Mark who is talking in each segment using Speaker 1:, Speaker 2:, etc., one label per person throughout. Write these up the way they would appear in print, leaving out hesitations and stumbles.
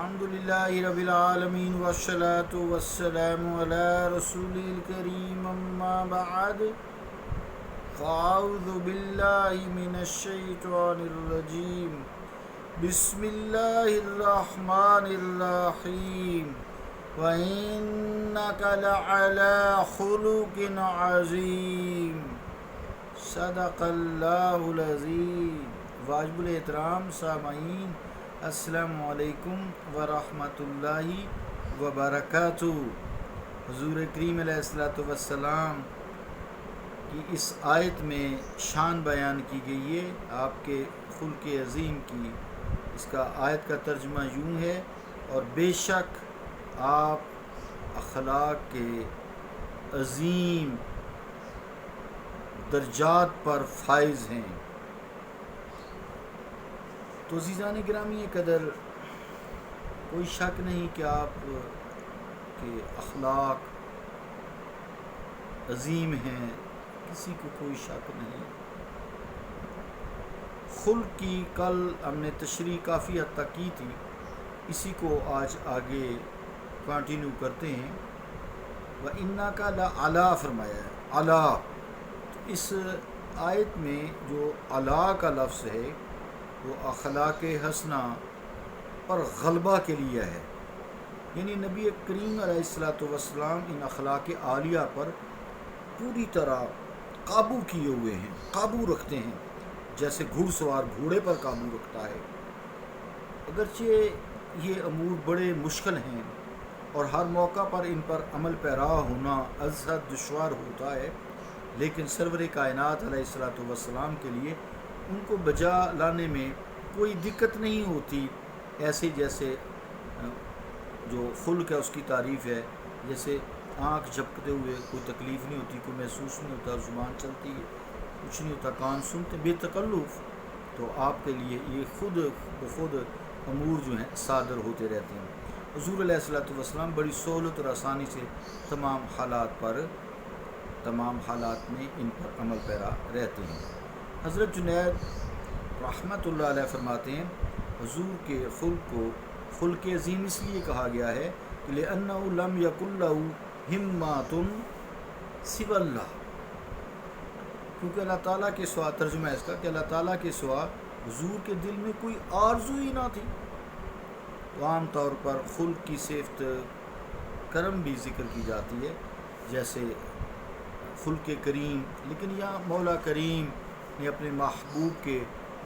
Speaker 1: الحمدللہ رب العالمین والصلاة والسلام علی رسول الکریم اما بعد فاعوذ باللہ من الشیطان الرجیم بسم اللہ الرحمن الرحیم وَإِنَّكَ لَعَلَىٰ خُلُقٍ عَظِيمٍ صدق اللہ العظیم۔ واجب الاحترام سامعین، السلام علیکم ورحمۃ اللہ وبرکاتہ۔ حضور کریم علیہ الصلوۃ والسلام کی اس آیت میں شان بیان کی گئی ہے، آپ کے خلق عظیم کی۔ اس کا آیت کا ترجمہ یوں ہے: اور بے شک آپ اخلاق کے عظیم درجات پر فائز ہیں۔ تو عزیزان گرامی قدر، کوئی شک نہیں کہ آپ کے اخلاق عظیم ہیں، کسی کو کوئی شک نہیں۔ خلق کی کل ہم نے تشریح کافی حد تک کی تھی، اسی کو آج آگے کنٹینیو کرتے ہیں۔ وَإِنَّكَ لَعَلَىٰ فرمایا ہے، عَلَىٰ۔ اس آیت میں جو عَلَىٰ کا لفظ ہے وہ اخلاق حسنہ پر غلبہ کے لیے ہے، یعنی نبی کریم علیہ الصلوۃ والسلام ان اخلاق عالیہ پر پوری طرح قابو کیے ہوئے ہیں، قابو رکھتے ہیں، جیسے گھڑ سوار گھوڑے پر قابو رکھتا ہے۔ اگرچہ یہ امور بڑے مشکل ہیں اور ہر موقع پر ان پر عمل پیرا ہونا ازحد دشوار ہوتا ہے، لیکن سرور کائنات علیہ الصلوۃ والسلام کے لیے ان کو بجا لانے میں کوئی دقت نہیں ہوتی۔ ایسے جیسے جو خلق ہے اس کی تعریف ہے، جیسے آنکھ جھپکتے ہوئے کوئی تکلیف نہیں ہوتی، کوئی محسوس نہیں ہوتا، زبان چلتی ہے، کچھ نہیں ہوتا، کان سنتے بے تکلف، تو آپ کے لیے یہ خود بخود امور جو ہیں صادر ہوتے رہتے ہیں۔ حضور علیہ الصلوۃ والسلام بڑی سہولت اور آسانی سے تمام حالات میں ان پر عمل پیرا رہتے ہیں۔ حضرت جنید رحمۃ اللہ علیہ فرماتے ہیں، حضور کے خلق کو خلق عظیم اس لیے کہا گیا ہے کہ لِأَنَّهُ لَمْ يَكُنْ لَهُ هِمَّةٌ سِوَى اللَّهِ، کیونکہ اللہ تعالیٰ کے سوا، ترجمہ اس کا کہ اللہ تعالیٰ کے سوا حضور کے دل میں کوئی آرزو ہی نہ تھی۔ تو عام طور پر خلق کی صفت کرم بھی ذکر کی جاتی ہے، جیسے خلق کریم، لیکن یہاں مولا کریم نے اپنے محبوب کے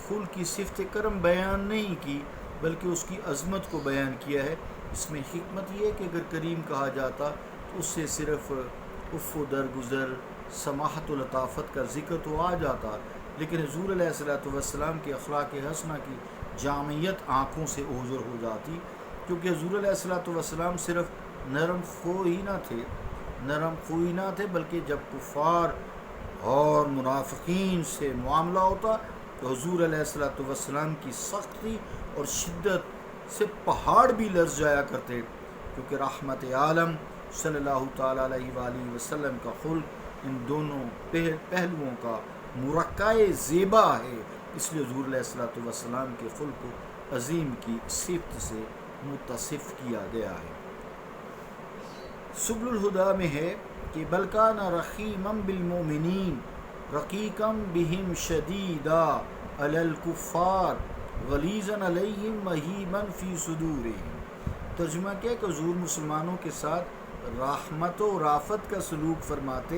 Speaker 1: خلق کی صفت کرم بیان نہیں کی، بلکہ اس کی عظمت کو بیان کیا ہے۔ اس میں حکمت یہ ہے کہ اگر کریم کہا جاتا تو اس سے صرف عفو و درگزر، سماحت و لطافت کا ذکر تو آ جاتا، لیکن حضور علیہ الصلوۃ والسلام کے اخلاق حسنہ کی جامعیت آنکھوں سے اوجھل ہو جاتی، کیونکہ حضور علیہ الصلوۃ والسلام صرف نرم خو ہی نہ تھے، بلکہ جب کفار اور منافقین سے معاملہ ہوتا تو حضور علیہ الصلوۃ والسلام کی سختی اور شدت سے پہاڑ بھی لرز جایا کرتے، کیونکہ رحمت عالم صلی اللہ تعالیٰ علیہ وآلہ وسلم کا خلق ان دونوں پہلوؤں کا مرکہ زیبا ہے، اس لیے حضور علیہ الصلوۃ والسلام کے خلق کو عظیم کی صفت سے متصف کیا گیا ہے۔ سبل الہدیٰ میں ہے کہ بل کان رحیما بالمؤمنین رقیقا بہم شدیدا علی الکفار غلیظا علیہم مہیبا فی صدورہم۔ ترجمہ کیا کہ حضور مسلمانوں کے ساتھ رحمت و رافت کا سلوک فرماتے،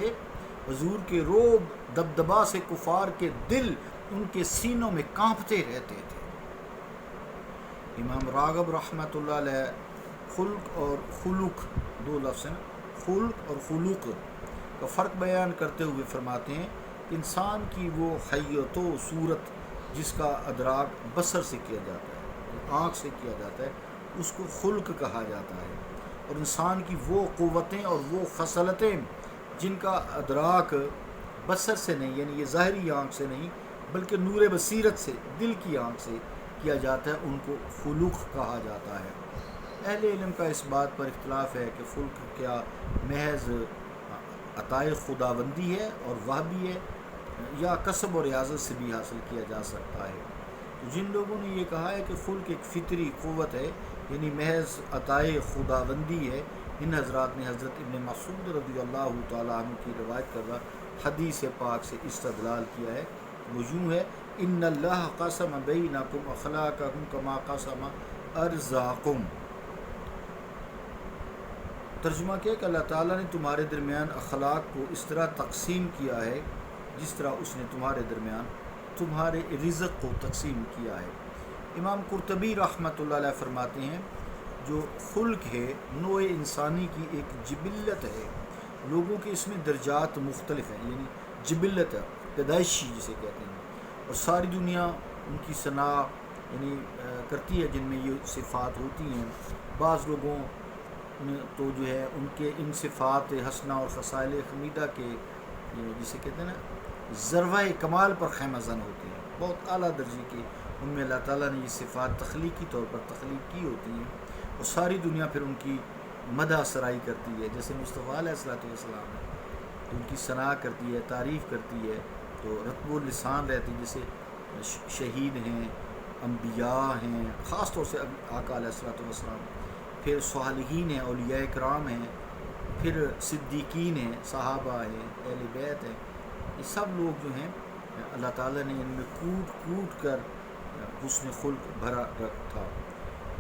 Speaker 1: حضور کے روب دبدبا سے کفار کے دل ان کے سینوں میں کانپتے رہتے تھے۔ امام راغب رحمۃ اللہ علیہ خلق اور خلوق، دو لفظ ہیں، خلق اور خلوق کا فرق بیان کرتے ہوئے فرماتے ہیں کہ انسان کی وہ حیت و صورت جس کا ادراک بصر سے کیا جاتا ہے، آنکھ سے کیا جاتا ہے، اس کو خلق کہا جاتا ہے، اور انسان کی وہ قوتیں اور وہ خصلتیں جن کا ادراک بصر سے نہیں، یعنی یہ ظاہری آنکھ سے نہیں بلکہ نور بصیرت سے، دل کی آنکھ سے کیا جاتا ہے، ان کو خلق کہا جاتا ہے۔ اہل علم کا اس بات پر اختلاف ہے کہ خلق کیا محض عطائے خداوندی ہے اور وہ بھی ہے، یا کسب و ریاضت سے بھی حاصل کیا جا سکتا ہے۔ تو جن لوگوں نے یہ کہا ہے کہ خلق ایک فطری قوت ہے، یعنی محض عطائے خداوندی ہے۔ ان حضرات نے حضرت ابن مسعود رضی اللہ تعالیٰ عنہ کی روایت کردہ حدیث پاک سے استدلال کیا ہے، وہ یوں ہے: ان اللہ قسم بینکم اخلاقکم کما قسم ارزاقکم۔ ترجمہ کیا کہ اللہ تعالیٰ نے تمہارے درمیان اخلاق کو اس طرح تقسیم کیا ہے جس طرح اس نے تمہارے درمیان تمہارے رزق کو تقسیم کیا ہے۔ امام قرطبی رحمۃ اللہ علیہ فرماتے ہیں جو خلق ہے نوع انسانی کی ایک جبلت ہے، لوگوں کے اس میں درجات مختلف ہیں، یعنی جبلت پیدائشی جسے کہتے ہیں، اور ساری دنیا ان کی ثنا یعنی کرتی ہے جن میں یہ صفات ہوتی ہیں۔ بعض لوگوں تو جو ہے ان کے ان صفات حسنہ اور خصائل حمیدہ کے جسے کہتے ہیں نا ذروہ کمال پر خیمہ زن ہوتے ہیں، بہت اعلیٰ درجے کے ان میں اللہ تعالیٰ نے یہ صفات تخلیقی طور پر تخلیق کی ہوتی ہیں، اور ساری دنیا پھر ان کی مدح سرائی کرتی ہے۔ جیسے مصطفیٰ علیہ السلام ہے تو ان کی ثنا کرتی ہے، تعریف کرتی ہے، تو رتب و لسان رہتی، جیسے شہید ہیں، انبیاء ہیں، خاص طور سے آقا علیہ السلام، پھر صالحین ہیں، اولیاء کرام ہیں، پھر صدیقین ہیں، صحابہ ہیں، اہل بیت ہیں، یہ سب لوگ جو ہیں اللہ تعالیٰ نے ان میں کوٹ کوٹ کر حسن خلق بھرا رکھا۔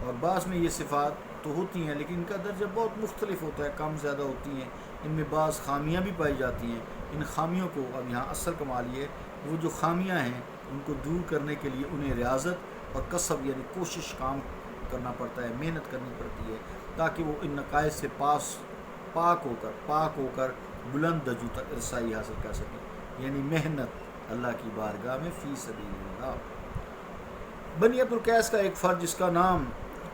Speaker 1: اور بعض میں یہ صفات تو ہوتی ہیں لیکن ان کا درجہ بہت مختلف ہوتا ہے، کم زیادہ ہوتی ہیں، ان میں بعض خامیاں بھی پائی جاتی ہیں۔ ان خامیوں کو اب یہاں اصل کمال یہ ہے وہ جو خامیاں ہیں ان کو دور کرنے کے لیے انہیں ریاضت اور کسب یعنی کوشش کام کرنا پڑتا ہے، محنت کرنی پڑتی ہے تاکہ وہ ان نقائص سے پاک ہو کر بلند درجوں تک رسائی حاصل کر سکیں، یعنی محنت اللہ کی بارگاہ میں فی سبیل اللہ۔ بنی عبد القیس کا ایک فرد جس کا نام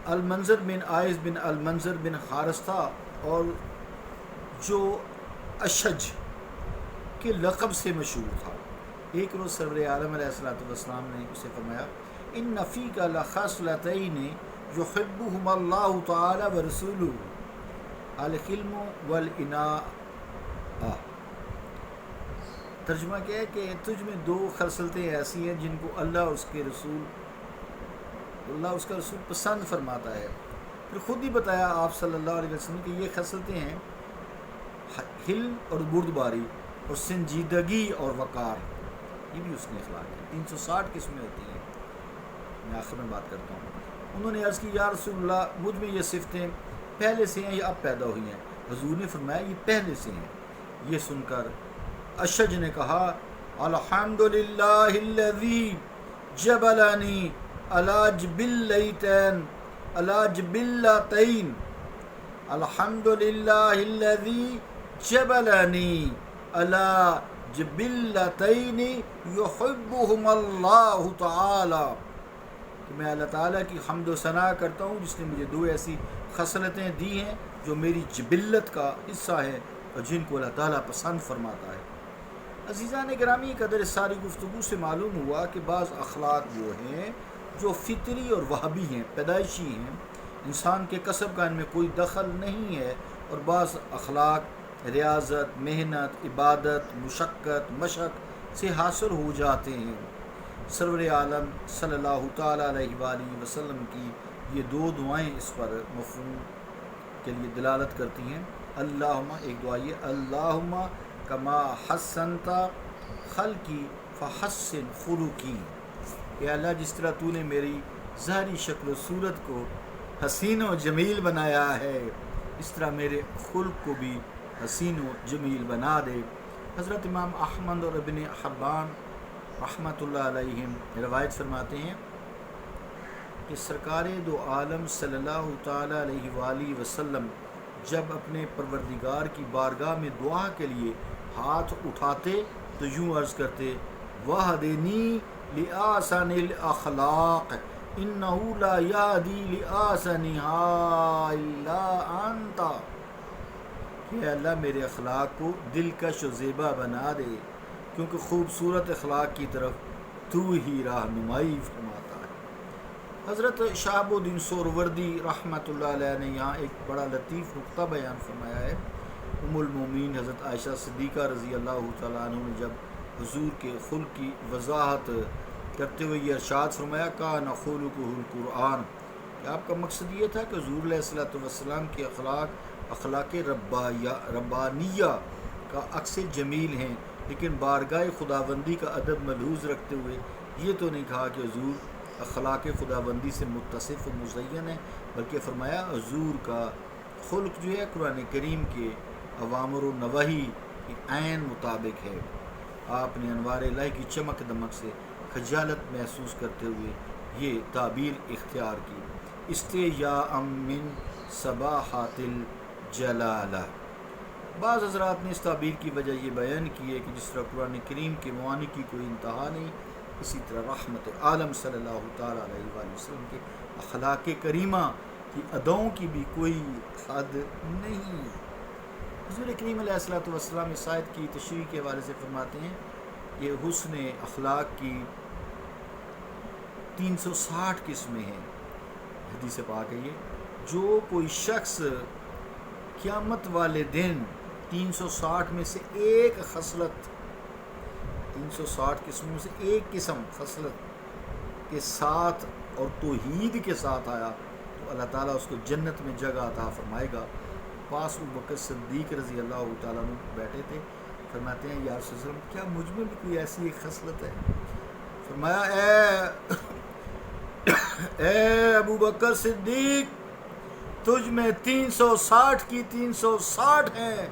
Speaker 1: المنظر بن عائز بن المنظر بن حارث تھا اور جو اشج کے لقب سے مشہور تھا، ایک روز سرور عالم علیہ السلام نے اسے فرمایا: ان فیک لخصلتین یحبہما اللہ تعالی ورسولہ الحلم والاناء۔ ترجمہ کیا ہے کہ تجھ میں دو خصلتیں ایسی ہیں جن کو اللہ اس کا رسول پسند فرماتا ہے۔ پھر خود ہی بتایا آپ صلی اللہ علیہ وسلم کہ یہ خصلتیں ہیں حلم اور بردباری اور سنجیدگی اور وقار، یہ بھی اس نے اخلاق ہے۔ 360 قسمیں ہوتی ہیں، میں آخر میں بات کرتا ہوں۔ انہوں نے عرض کی: یا رسول اللہ، مجھ میں یہ صفتیں پہلے سے ہیں یا اب پیدا ہوئی ہیں؟ حضور نے فرمایا یہ پہلے سے ہیں۔ یہ سن کر اشج نے کہا: الحمدللہ الذی جبلنی علی جبلتین، الحمدللہ الذی جبلنی علی جبلتین یحبہم اللہ تعالی، کہ میں اللہ تعالیٰ کی حمد و ثنا کرتا ہوں جس نے مجھے دو ایسی خصلتیں دی ہیں جو میری جبلت کا حصہ ہیں اور جن کو اللہ تعالیٰ پسند فرماتا ہے۔ عزیزان گرامی قدر، اس ساری گفتگو سے معلوم ہوا کہ بعض اخلاق وہ ہیں جو فطری اور وہبی ہیں، پیدائشی ہیں، انسان کے کسب کا ان میں کوئی دخل نہیں ہے، اور بعض اخلاق ریاضت، محنت، عبادت، مشق سے حاصل ہو جاتے ہیں۔ سرور عالم صلی اللہ تعالیٰ علیہ وآلہ وسلم کی یہ دو دعائیں اس پر مفہوم کے لیے دلالت کرتی ہیں۔ اللہم، ایک دعا یہ: اللہم کما حسنت خلقی فحسن خلقی، کہ اللہ جس طرح تو نے میری ظاہری شکل و صورت کو حسین و جمیل بنایا ہے اس طرح میرے خلق کو بھی حسین و جمیل بنا دے۔ حضرت امام احمد اور ابن حبان رحمۃ اللہ علیہم روایت فرماتے ہیں کہ سرکار دو عالم صلی اللہ تعالیٰ علیہ وآلہ وسلم جب اپنے پروردگار کی بارگاہ میں دعا کے لیے ہاتھ اٹھاتے تو یوں عرض کرتے: وَہْدِنِی لِأَحْسَنِ الْأَخْلَاقِ إِنَّهُ لَا يَهْدِی لِأَحْسَنِهَا إِلَّا أَنْتَ، کہ اللہ میرے اخلاق کو دلکش و زیبا بنا دے کیونکہ خوبصورت اخلاق کی طرف تو ہی رہنمائی فرماتا ہے۔ حضرت شہاب الدین سہروردی رحمۃ اللہ علیہ نے یہاں ایک بڑا لطیف نقطہ بیان فرمایا ہے۔ ام المومنین حضرت عائشہ صدیقہ رضی اللہ تعالیٰ عنہ نے جب حضور کے خلق کی وضاحت کرتے ہوئے یہ ارشاد فرمایا: کان خلقہ القرآن، کہ آپ کا مقصد یہ تھا کہ حضور علیہ الصلوۃ والسلام کے اخلاق ربانیہ کا عکس جمیل ہیں، لیکن بارگاہ خداوندی کا ادب ملحوظ رکھتے ہوئے یہ تو نہیں کہا کہ حضور اخلاق خداوندی سے متصف و مزین ہے، بلکہ فرمایا حضور کا خلق جو ہے قرآن کریم کے اوامر و نواہی کے عین مطابق ہے۔ آپ نے انوار الہی کی چمک دمک سے خجالت محسوس کرتے ہوئے یہ تعبیر اختیار کی، استیاء من صباحات الجلالہ۔ بعض حضرات نے اس تعبیر کی وجہ یہ بیان کی ہے کہ جس طرح قرآن کریم کے معانی کی کوئی انتہا نہیں، اسی طرح رحمت عالم صلی اللہ تعالیٰ علیہ وآلہ وسلم کے اخلاق کریمہ کی اداؤں کی بھی کوئی حد نہیں۔ حضور کریم علیہ الصلوۃ والسلام اس آیت کی تشریح کے حوالے سے فرماتے ہیں کہ حسن اخلاق کی 360 قسمیں ہیں۔ حدیث پاک ہے یہ، جو کوئی شخص قیامت والے دن 360 میں سے ایک خصلت، 360 قسموں سے ایک قسم خصلت کے ساتھ اور توحید کے ساتھ آیا تو اللہ تعالیٰ اس کو جنت میں جگہ عطا فرمائے گا۔ پاس ابوبکر صدیق رضی اللہ تعالیٰ عنہ بیٹھے تھے، فرماتے ہیں یا رسول اللہ کیا مجھ میں بھی کوئی ایسی ایک خصلت ہے؟ فرمایا اے ابوبکر صدیق، تجھ میں 360 کی 360 ہیں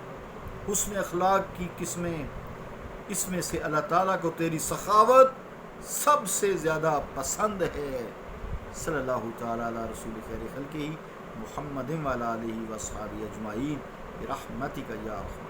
Speaker 1: حسن اخلاق کی قسمیں، اس میں سے اللہ تعالیٰ کو تیری سخاوت سب سے زیادہ پسند ہے۔ صلی اللہ تعالیٰ علی رسول خیر خلقہ محمد وعلی آلہ وصحبہ اجمعین برحمتک یا رحمن۔